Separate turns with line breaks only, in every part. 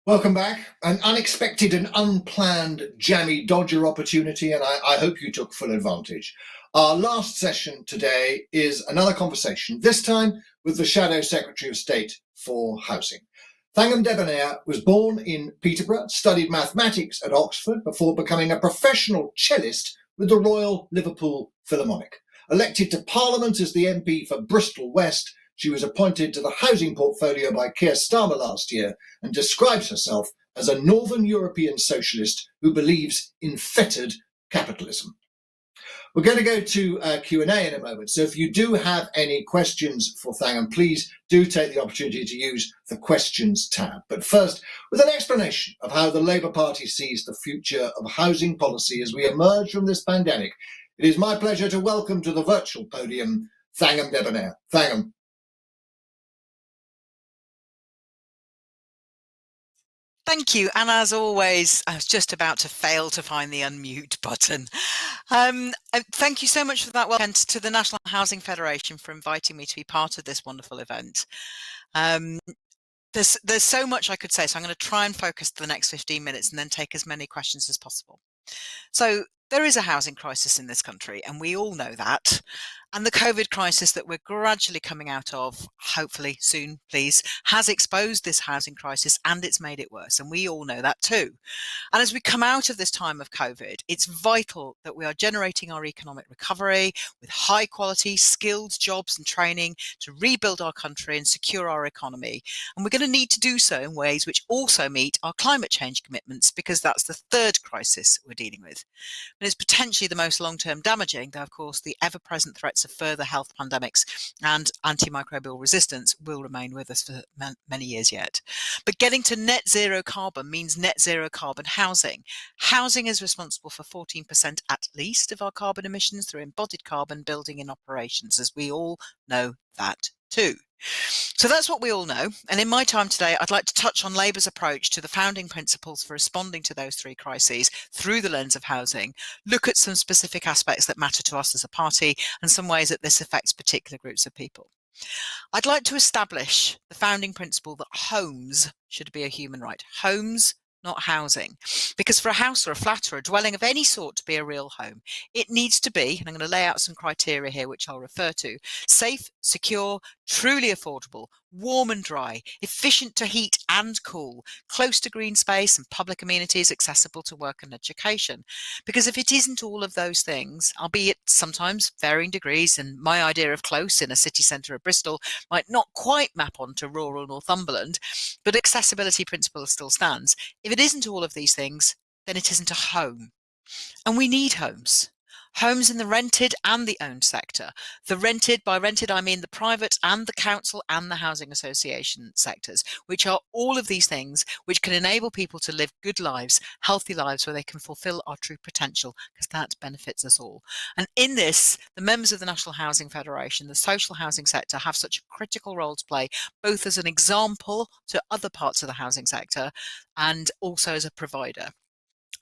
Welcome back. An unexpected and unplanned jammy Dodger opportunity, and I hope you took full advantage. Our last session today is another conversation, this time with the Shadow Secretary of State for Housing. Thangam Debonair was born in Peterborough, studied mathematics at Oxford before becoming a professional cellist with the Royal Liverpool Philharmonic. Elected to Parliament as the MP for Bristol West, she was appointed to the housing portfolio by Keir Starmer last year and describes herself as a Northern European socialist who believes in fettered capitalism. We're going to go to Q&A in a moment, so if you do have any questions for Thangam, please do take the opportunity to use the questions tab. But first, with an explanation of how the Labour Party sees the future of housing policy as we emerge from this pandemic, it is my pleasure to welcome to the virtual podium Thangam Debonair. Thangam.
Thank you. And as always, I was just about to fail to find the unmute button. Thank you so much for that. Welcome to the National Housing Federation for inviting me to be part of this wonderful event. There's so much I could say, so I'm going to try and focus the next 15 minutes and then take as many questions as possible. So there is a housing crisis in this country, and we all know that. And the COVID crisis that we're gradually coming out of, hopefully soon, please, has exposed this housing crisis and it's made it worse. And we all know that too. And as we come out of this time of COVID, it's vital that we are generating our economic recovery with high quality, skilled jobs and training to rebuild our country and secure our economy. And we're going to need to do so in ways which also meet our climate change commitments, because that's the third crisis we're dealing with. And it's potentially the most long-term damaging, though of course the ever-present threats of further health pandemics and antimicrobial resistance will remain with us for many years yet. But getting to net zero carbon means net zero carbon housing. Housing is responsible for 14% at least of our carbon emissions through embodied carbon building and operations, as we all know that too. So that's what we all know. And in my time today, I'd like to touch on Labour's approach to the founding principles for responding to those three crises through the lens of housing, look at some specific aspects that matter to us as a party and some ways that this affects particular groups of people. I'd like to establish the founding principle that homes should be a human right. Homes, not housing. Because for a house or a flat or a dwelling of any sort to be a real home, it needs to be, and I'm going to lay out some criteria here which I'll refer to, safe, secure, truly affordable, warm and dry, efficient to heat and cool, close to green space and public amenities, accessible to work and education. Because if it isn't all of those things, albeit sometimes varying degrees, and my idea of close in a city centre of Bristol might not quite map onto rural Northumberland, but accessibility principle still stands. If it isn't all of these things, then it isn't a home. And we need homes. Homes in the rented and the owned sector. The rented, by rented I mean the private and the council and the housing association sectors, which are all of these things which can enable people to live good lives, healthy lives, where they can fulfil our true potential, because that benefits us all. And in this, the members of the National Housing Federation, the social housing sector, have such a critical role to play, both as an example to other parts of the housing sector and also as a provider.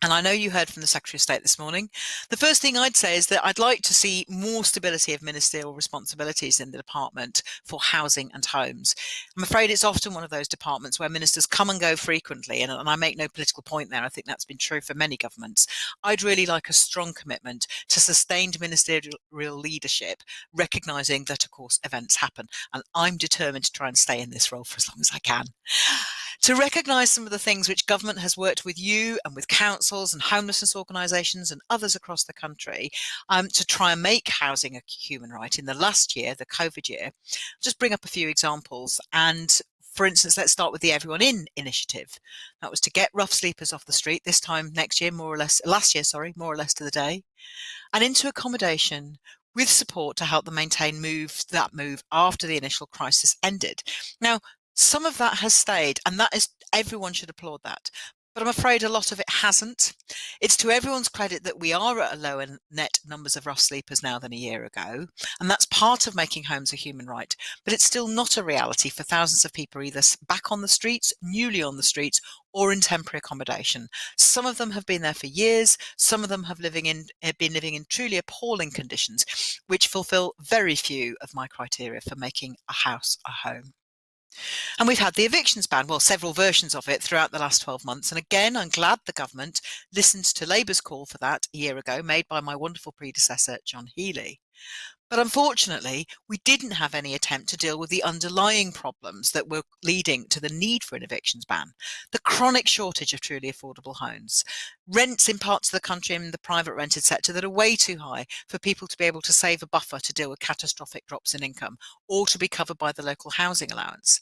And I know you heard from the Secretary of State this morning. The first thing I'd say is that I'd like to see more stability of ministerial responsibilities in the department for housing and homes. I'm afraid it's often one of those departments where ministers come and go frequently, and I make no political point there. I think that's been true for many governments. I'd really like a strong commitment to sustained ministerial leadership, recognising that, of course, events happen. And I'm determined to try and stay in this role for as long as I can. To recognise some of the things which government has worked with you and with councils and homelessness organisations and others across the country to try and make housing a human right in the last year, the COVID year. Just bring up a few examples. And for instance, let's start with the Everyone In initiative. That was to get rough sleepers off the street this time next year, last year, more or less to the day, and into accommodation with support to help them maintain that move after the initial crisis ended. Now, some of that has stayed, and that is, everyone should applaud that. But I'm afraid a lot of it hasn't. It's to everyone's credit that we are at a lower net numbers of rough sleepers now than a year ago, and that's part of making homes a human right. But it's still not a reality for thousands of people either back on the streets, newly on the streets, or in temporary accommodation. Some of them have been there for years. Some of them have been living in truly appalling conditions, which fulfill very few of my criteria for making a house a home. And we've had the evictions ban, well, several versions of it throughout the last 12 months. And again, I'm glad the government listened to Labour's call for that a year ago, made by my wonderful predecessor, John Healey. But unfortunately, we didn't have any attempt to deal with the underlying problems that were leading to the need for an evictions ban. The chronic shortage of truly affordable homes, rents in parts of the country and the private rented sector that are way too high for people to be able to save a buffer to deal with catastrophic drops in income or to be covered by the local housing allowance.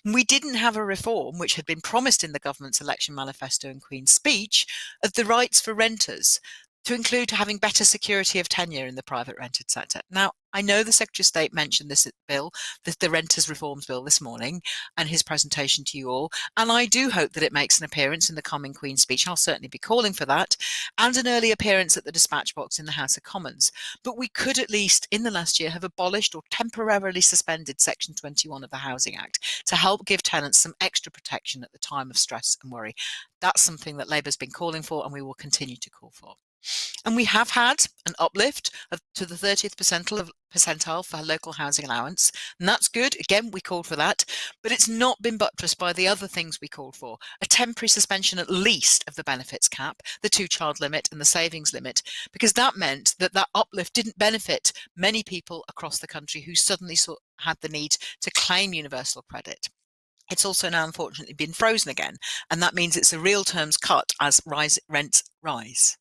We didn't have a reform, which had been promised in the government's election manifesto and Queen's speech, of the rights for renters, to include having better security of tenure in the private rented sector. Now, I know the Secretary of State mentioned this bill, the Renters Reforms Bill, this morning, and his presentation to you all, and I do hope that it makes an appearance in the coming Queen's speech. I'll certainly be calling for that, and an early appearance at the dispatch box in the House of Commons. But we could at least, in the last year, have abolished or temporarily suspended Section 21 of the Housing Act to help give tenants some extra protection at the time of stress and worry. That's something that Labour's been calling for, and we will continue to call for. And we have had an uplift to the 30th percentile for local housing allowance, and that's good. Again, we called for that, but it's not been buttressed by the other things we called for. A temporary suspension at least of the benefits cap, the two-child limit and the savings limit, because that meant that that uplift didn't benefit many people across the country who suddenly had the need to claim universal credit. It's also now unfortunately been frozen again, and that means it's a real terms cut as rents rise.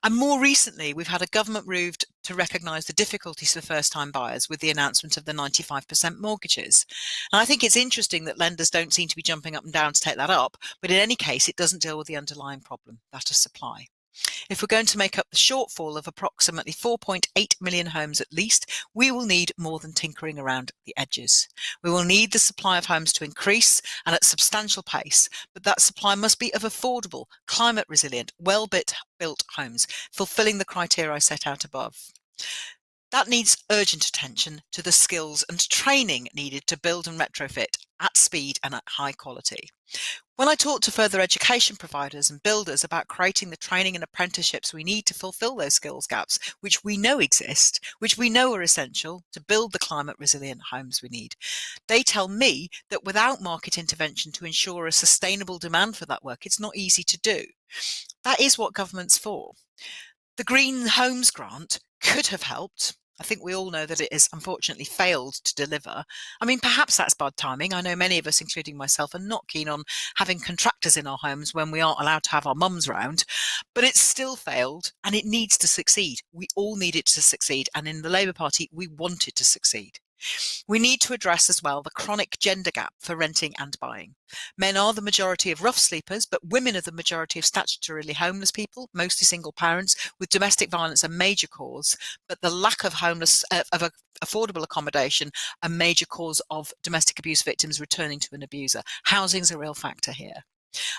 And more recently, we've had a government move to recognise the difficulties for first-time buyers with the announcement of the 95% mortgages. And I think it's interesting that lenders don't seem to be jumping up and down to take that up, but in any case, it doesn't deal with the underlying problem, that of supply. If we're going to make up the shortfall of approximately 4.8 million homes at least, we will need more than tinkering around the edges. We will need the supply of homes to increase and at substantial pace, but that supply must be of affordable, climate resilient, well-built homes, fulfilling the criteria I set out above. That needs urgent attention to the skills and training needed to build and retrofit at speed and at high quality. When I talk to further education providers and builders about creating the training and apprenticeships we need to fulfill those skills gaps, which we know exist, which we know are essential to build the climate resilient homes we need, they tell me that without market intervention to ensure a sustainable demand for that work, it's not easy to do. That is what government's for. The Green Homes Grant could have helped. I think we all know that it has unfortunately failed to deliver. I mean, perhaps that's bad timing. I know many of us, including myself, are not keen on having contractors in our homes when we aren't allowed to have our mums round, but it's still failed and it needs to succeed. We all need it to succeed, and in the Labour Party, we want it to succeed. We need to address as well the chronic gender gap for renting and buying. Men are the majority of rough sleepers, but women are the majority of statutorily homeless people, mostly single parents, with domestic violence a major cause, but the lack of affordable accommodation a major cause of domestic abuse victims returning to an abuser. Housing's a real factor here.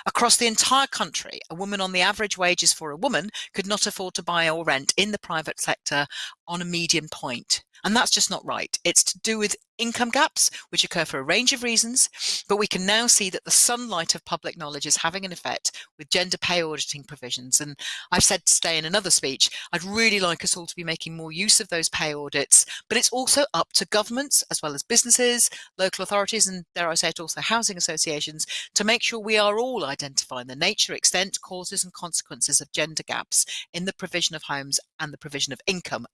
Across the entire country, a woman on the average wages for a woman could not afford to buy or rent in the private sector on a median point. And that's just not right. It's to do with income gaps, which occur for a range of reasons, but we can now see that the sunlight of public knowledge is having an effect with gender pay auditing provisions. And I've said today in another speech, I'd really like us all to be making more use of those pay audits, but it's also up to governments as well as businesses, local authorities, and dare I say it, also housing associations, to make sure we are all identifying the nature, extent, causes and consequences of gender gaps in the provision of homes and the provision of income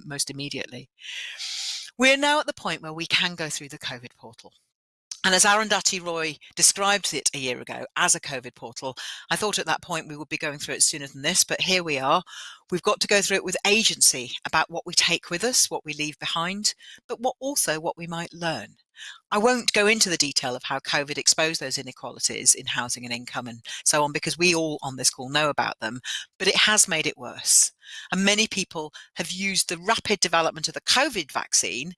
most immediately. We're now at the point where we can go through the COVID portal. And as Arundhati Roy described it a year ago as a COVID portal, I thought at that point we would be going through it sooner than this, but here we are. We've got to go through it with agency about what we take with us, what we leave behind, but what we might learn. I won't go into the detail of how COVID exposed those inequalities in housing and income and so on, because we all on this call know about them, but it has made it worse. And many people have used the rapid development of the COVID vaccine,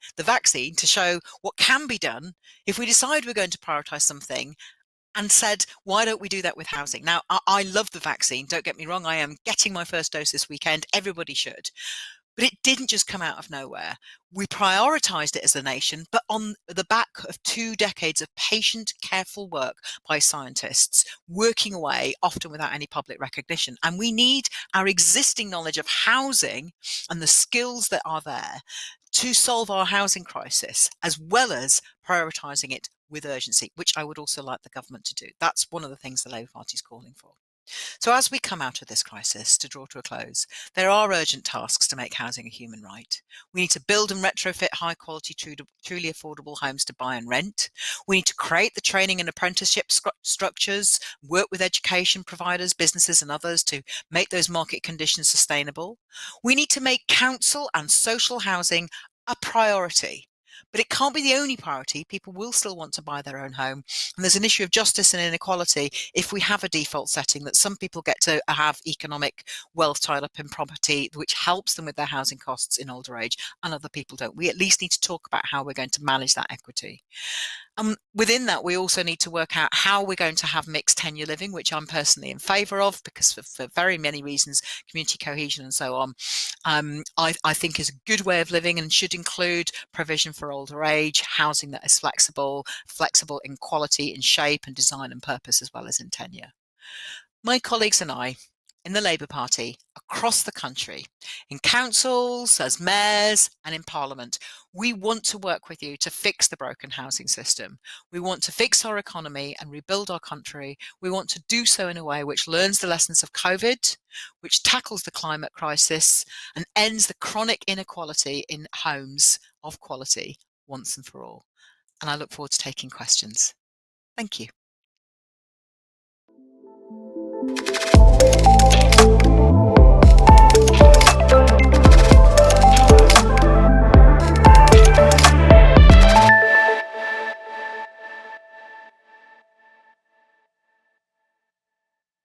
to show what can be done if we decide we're going to prioritise something, and said, why don't we do that with housing? Now, I love the vaccine, don't get me wrong, I am getting my first dose this weekend, everybody should. But it didn't just come out of nowhere. We prioritised it as a nation, but on the back of 2 decades of patient, careful work by scientists, working away, often without any public recognition. And we need our existing knowledge of housing and the skills that are there to solve our housing crisis, as well as prioritising it with urgency, which I would also like the government to do. That's one of the things the Labour Party is calling for. So, as we come out of this crisis to draw to a close, there are urgent tasks to make housing a human right. We need to build and retrofit high quality, truly affordable homes to buy and rent. We need to create the training and apprenticeship structures, work with education providers, businesses, and others to make those market conditions sustainable. We need to make council and social housing a priority. But it can't be the only priority. People will still want to buy their own home. And there's an issue of justice and inequality if we have a default setting that some people get to have economic wealth tied up in property, which helps them with their housing costs in older age, and other people don't. We at least need to talk about how we're going to manage that equity. Within that, we also need to work out how we're going to have mixed tenure living, which I'm personally in favour of, because for very many reasons, community cohesion and so on, I think is a good way of living and should include provision for older age, housing that is flexible in quality, in shape and design and purpose, as well as in tenure. My colleagues and I in the Labour Party across the country, in councils, as mayors and in Parliament, we want to work with you to fix the broken housing system. We want to fix our economy and rebuild our country. We want to do so in a way which learns the lessons of COVID, which tackles the climate crisis and ends the chronic inequality in homes of quality once and for all. And I look forward to taking questions. Thank you.